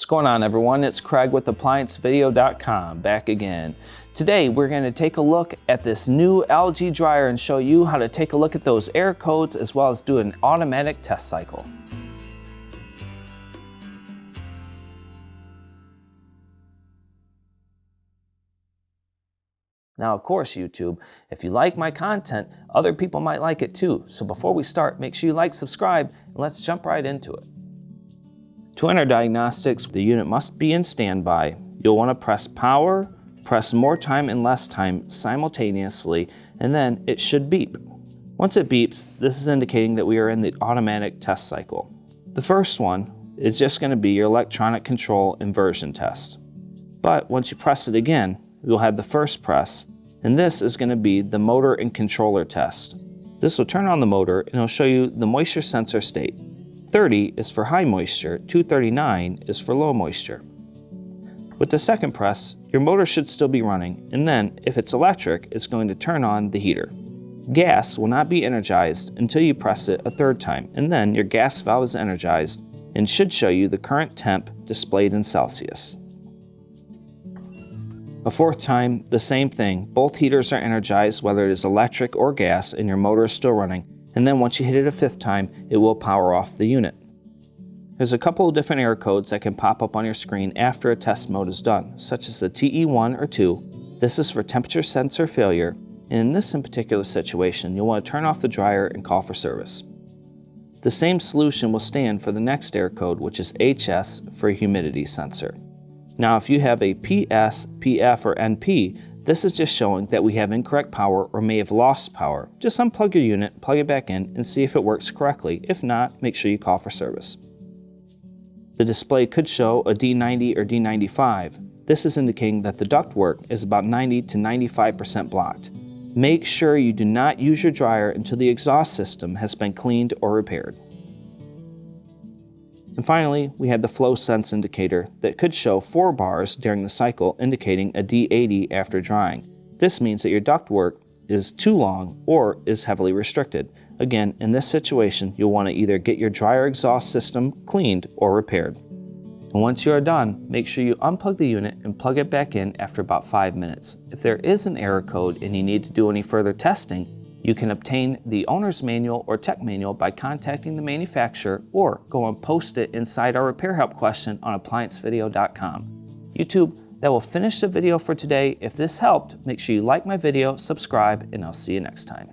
What's going on, everyone? It's Craig with ApplianceVideo.com back again. Today we're going to take a look at this new LG dryer and show you how to take a look at those error codes as well as do an automatic test cycle. Now, of course, YouTube, if you like my content, other people might like it too. So before we start, make sure you like, subscribe, and let's jump right into it. To enter Diagnostics, the unit must be in standby. You'll want to press power, press more time and less time simultaneously, and then it should beep. Once it beeps, this is indicating that we are in the automatic test cycle. The first one is just going to be your electronic control inversion test. But once you press it again, you'll have the first press, and this is going to be the motor and controller test. This will turn on the motor and it'll show you the moisture sensor state. 30 is for high moisture, 239 is for low moisture. With the second press, your motor should still be running, and then if it's electric, it's going to turn on the heater. Gas will not be energized until you press it a third time, and then your gas valve is energized and should show you the current temp displayed in Celsius. A fourth time, the same thing. Both heaters are energized, whether it is electric or gas, and your motor is still running. And then once you hit it a fifth time, it will power off the unit. There's a couple of different error codes that can pop up on your screen after a test mode is done, such as the TE1 or 2. This is for temperature sensor failure, and in this particular situation, you'll want to turn off the dryer and call for service. The same solution will stand for the next error code, which is HS for humidity sensor. Now, if you have a PS, PF, or NP, this is just showing that we have incorrect power or may have lost power. Just unplug your unit, plug it back in, and see if it works correctly. If not, make sure you call for service. The display could show a D90 or D95. This is indicating that the ductwork is about 90 to 95% blocked. Make sure you do not use your dryer until the exhaust system has been cleaned or repaired. And finally, we had the flow sense indicator that could show 4 bars during the cycle, indicating a D80 after drying. This means that your ductwork is too long or is heavily restricted. Again, in this situation, you'll want to either get your dryer exhaust system cleaned or repaired. And once you are done, make sure you unplug the unit and plug it back in after about 5 minutes. If there is an error code and you need to do any further testing, you can obtain the owner's manual or tech manual by contacting the manufacturer or go and post it inside our repair help question on ApplianceVideo.com. YouTube, that will finish the video for today. If this helped, make sure you like my video, subscribe, and I'll see you next time.